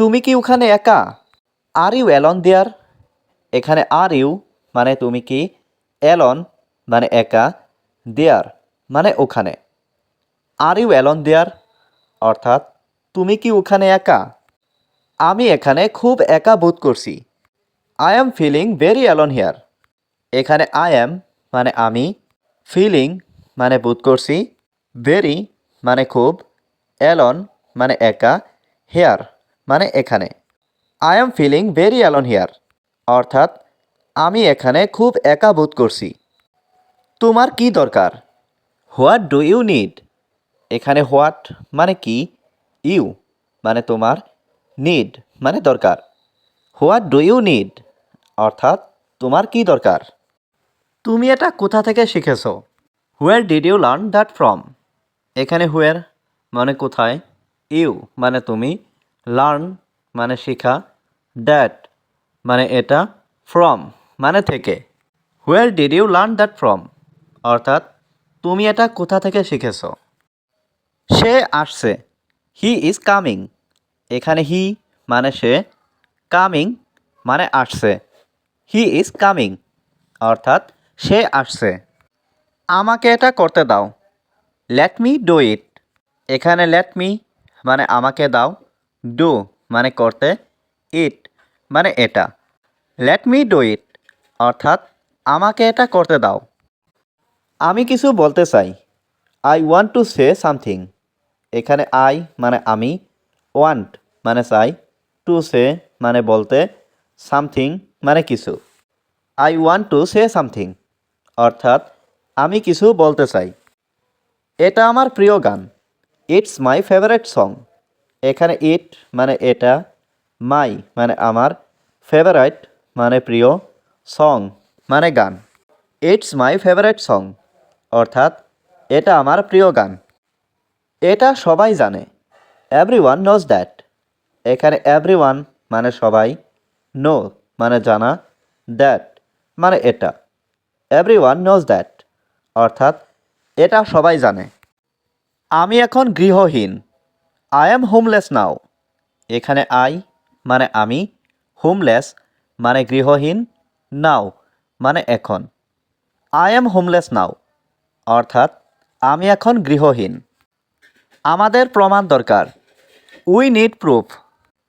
তুমি কি ওখানে একা? আর ইউ অ্যালন দেয়ার? এখানে আর ইউ মানে তুমি কি, অ্যালন মানে একা, দেয়ার মানে ওখানে। আর ইউ অ্যালন দেয়ার অর্থাৎ তুমি কি ওখানে একা? আমি এখানে খুব একা বোধ করছি। I am feeling very alone here. এখানে আই অ্যাম মানে আমি, ফিলিং মানে বোধ করছি, ভেরি মানে খুব, অ্যালন মানে একা, হেয়ার মানে এখানে। I am feeling very alone here অর্থাৎ আমি এখানে খুব একা বোধ করছি। তোমার কি দরকার? What do you need? এখানে হোয়াট মানে কি, ইউ মানে তোমার, নিড মানে দরকার। হোয়াট ডু ইউ নিড অর্থাৎ তোমার কি দরকার? তুমি এটা কোথা থেকে শিখেছ? Where did you learn that from? এখানে হোয়ার মানে কোথায়, ইউ মানে তুমি, লার্ন মানে শেখা, দ্যাট মানে এটা, ফ্রম মানে থেকে। Where did you learn that from অর্থাৎ তুমি এটা কোথা থেকে শিখেছ? সে আসছে, হি ইজ কামিং। এখানে হি মানে সে, কামিং মানে আসছে, হি ইজ কামিং অর্থাৎ সে আসছে। আমাকে এটা করতে দাও, লেট মি ডু ইট। এখানে লেট মি মানে আমাকে দাও, ডু মানে করতে, ইট মানে এটা। লেট মি ডু ইট অর্থাৎ আমাকে এটা করতে দাও। আমি কিছু বলতে চাই, I want to say something. এখানে আই মানে আমি, ওয়ান্ট মানে চাই, টু সে মানে বলতে, সামথিং মানে কিছু। I want to say something অর্থাৎ আমি কিছু বলতে চাই। এটা আমার প্রিয় গান, ইটস মাই ফেভারিট সং। এখানে ইট মানে এটা, মাই মানে আমার, ফেভারাইট মানে প্রিয়, সং মানে গান। ইটস মাই ফেভারিট সং অর্থাৎ এটা আমার প্রিয় গান। এটা সবাই জানে, এভরিওয়ান নোজ দ্যাট। এখানে এভরিওয়ান মানে সবাই, নো মানে জানা, দ্যাট মানে এটা। এভরিওয়ান নোজ দ্যাট অর্থাৎ এটা সবাই জানে। আমি এখন গৃহহীন, আই অ্যাম হোমলেস নাও। এখানে আই মানে আমি, হোমলেস মানে গৃহহীন, নাও মানে এখন। আই অ্যাম হোমলেস নাও অর্থাৎ আমি এখন গৃহহীন। আমাদের প্রমাণ দরকার, উই নিড প্রুফ।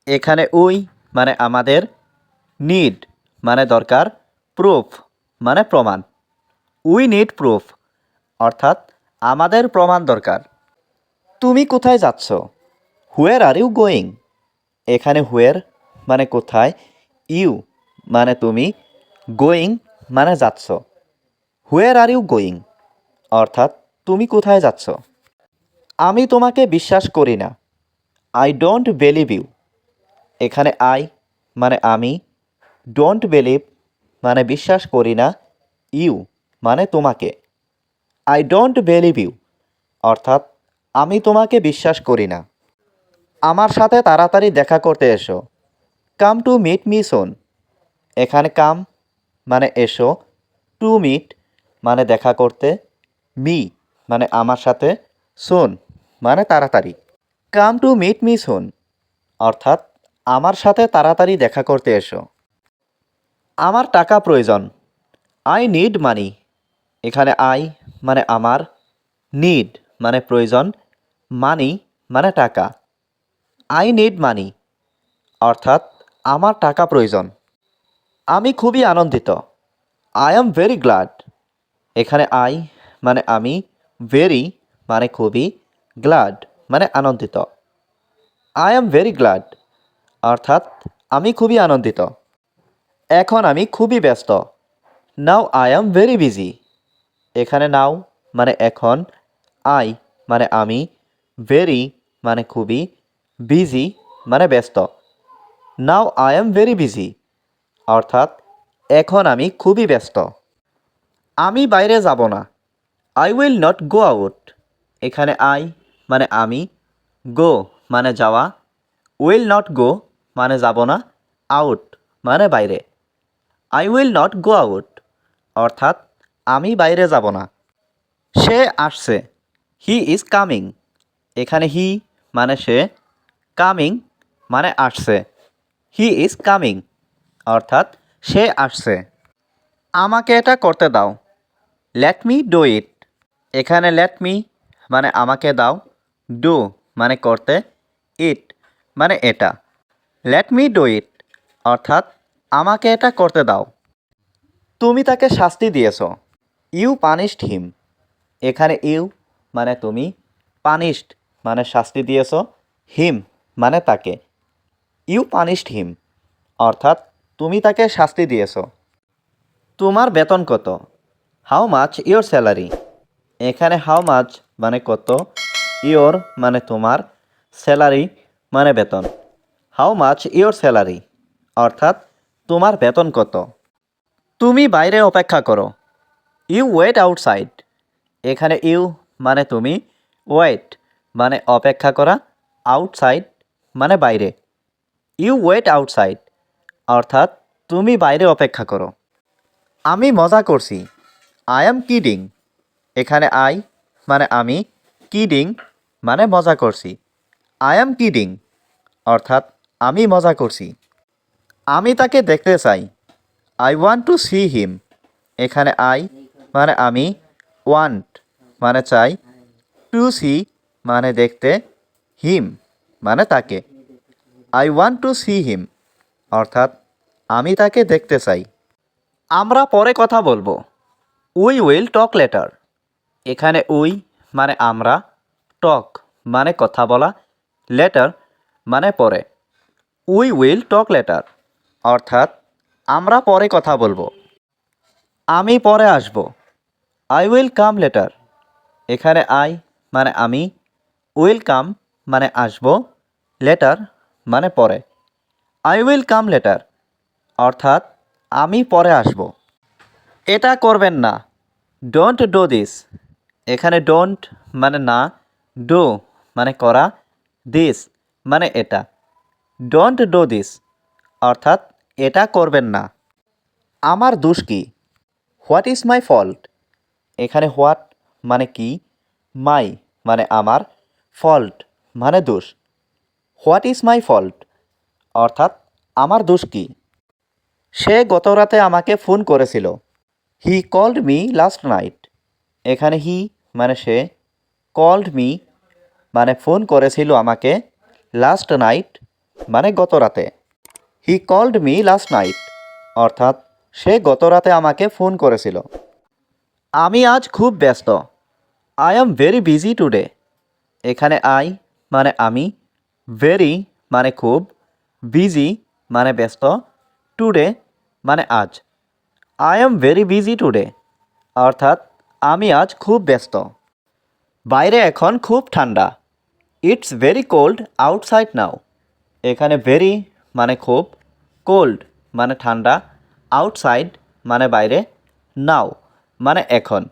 এখানে উই মানে আমাদের, নিড মানে দরকার, প্রুফ মানে প্রমাণ। উই নিড প্রুফ অর্থাৎ আমাদের প্রমাণ দরকার। তুমি কোথায় যাচ্ছ? হুয়ের আর ইউ গোয়িং? এখানে হুয়ের মানে কোথায়, ইউ মানে তুমি, গোয়িং মানে যাচ্ছ। হুয়ের আর ইউ গোয়িং অর্থাৎ তুমি কোথায় যাচ্ছ? আমি তোমাকে বিশ্বাস করি না, আই ডোন্ট বিলিভ ইউ। এখানে আই মানে আমি, ডোন্ট বিলিভ মানে বিশ্বাস করি না, ইউ মানে তোমাকে। আই ডোন্ট বিলিভ ইউ অর্থাৎ আমি তোমাকে বিশ্বাস করি না। আমার সাথে তাড়াতাড়ি দেখা করতে এসো, কাম টু মিট মি সোন। এখানে কাম মানে এসো, টু মিট মানে দেখা করতে, মি মানে আমার সাথে, সোন মানে তাড়াতাড়ি। কাম টু মিট মি সোন অর্থাৎ আমার সাথে তাড়াতাড়ি দেখা করতে এসো। আমার টাকা প্রয়োজন, আই নিড মানি। এখানে আই মানে আমার, নিড মানে প্রয়োজন, মানি মানে টাকা। আই নিড মানি অর্থাৎ আমার টাকা প্রয়োজন। আমি খুবই আনন্দিত, আই অ্যাম ভেরি গ্ল্যাড। এখানে আই মানে আমি, ভেরি মানে খুবই, গ্ল্যাড মানে আনন্দিত। আই অ্যাম ভেরি গ্ল্যাড অর্থাৎ আমি খুবই আনন্দিত। এখন আমি খুবই ব্যস্ত, now I am very busy. এখানে নাও মানে এখন, আই মানে আমি, ভেরি মানে খুবই, বিজি মানে ব্যস্ত। Now I am very busy অর্থাৎ এখন আমি খুবই ব্যস্ত। আমি বাইরে যাব না, I will not go out. এখানে আই মানে আমি, গো মানে যাওয়া, উইল নট গো মানে যাব না, আউট মানে বাইরে। I will not go out অর্থাৎ আমি বাইরে যাব না। সে আসছে, হি ইজ কামিং। এখানে হি মানে সে, কামিং মানে আসছে। হি ইজ কামিং অর্থাৎ সে আসছে। আমাকে এটা করতে দাও। Let me do it. এখানে লেট মি মানে আমাকে দাও, ডু মানে করতে, ইট মানে এটা। লেট মি ডু ইট অর্থাৎ আমাকে এটা করতে দাও। তুমি তাকে শাস্তি দিয়েছ। ইউ পানিশড হিম। এখানে ইউ মানে তুমি, পানিশড মানে শাস্তি দিয়েছ, হিম মানে তাকে। ইউ পানিশড হিম অর্থাৎ তুমি তাকে শাস্তি দিয়েছ। তোমার বেতন কত? How much your salary. এখানে হাউ মাচ মানে কত, ইয়োর মানে তোমার, স্যালারি মানে বেতন। হাউ মাচ ইয়োর স্যালারি অর্থাৎ তোমার বেতন কত। তুমি বাইরে অপেক্ষা করো। You wait outside. এখানে ইউ মানে তুমি, ওয়েট মানে অপেক্ষা করা, আউটসাইড মানে বাইরে। ইউ ওয়েট আউটসাইড অর্থাৎ তুমি বাইরে অপেক্ষা করো। আমি মজা করছি। I am kidding. এখানে আই মানে আমি, কিডিং মানে মজা করছি। আই অ্যাম কিডিং অর্থাৎ আমি মজা করছি। আমি তাকে দেখতে চাই। I want to see him. এখানে আই মানে আমি, ওয়ান্ট মানে চাই, টু সি মানে দেখতে, হিম মানে তাকে। I want to see him অর্থাৎ আমি তাকে দেখতে চাই। আমরা পরে কথা বলবো। We will talk later. এখানে উই মানে আমরা, টক মানে কথা বলা, লেটার মানে পরে। উই উইল টক লেটার অর্থাৎ আমরা পরে কথা বলবো। আমি পরে আসব। I will come later. এখানে আই মানে আমি, উইল কাম মানে আসব, লেটার মানে পরে। আই উইল কাম লেটার অর্থাৎ আমি পরে আসব। এটা করবেন না। Don't do this. এখানে ডোন্ট মানে না, ডু মানে করা, দিস মানে এটা। ডোন্ট ডু দিস অর্থাৎ এটা করবেন না। আমার দোষ কি? What is my fault. এখানে হোয়াট মানে কি, মাই মানে আমার, ফল্ট মানে দোষ। হোয়াট ইজ মাই ফল্ট অর্থাৎ আমার দোষ কি? সে গতরাতে আমাকে ফোন করেছিল। He called me last night. এখানে হি মানে সে, কল্ড মি মানে ফোন করেছিল আমাকে, লাস্ট নাইট মানে গতরাতে। He called me last night অর্থাৎ সে গতরাতে আমাকে ফোন করেছিল। আমি আজ খুব ব্যস্ত। I am very busy today. এখানে আই মানে আমি, ভেরি মানে খুব, বিজি মানে ব্যস্ত, টুডে মানে আজ। I am very busy today অর্থাৎ আমি আজ খুব ব্যস্ত। বাইরে এখন খুব ঠান্ডা। ইটস ভেরি কোল্ড আউটসাইড নাও। এখানে ভেরি মানে খুব, কোল্ড মানে ঠান্ডা, আউটসাইড মানে বাইরে, নাও মানে এখন।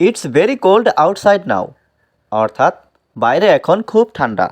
ইটস ভেরি কোল্ড আউটসাইড নাও অর্থাৎ বাইরে এখন খুব ঠান্ডা।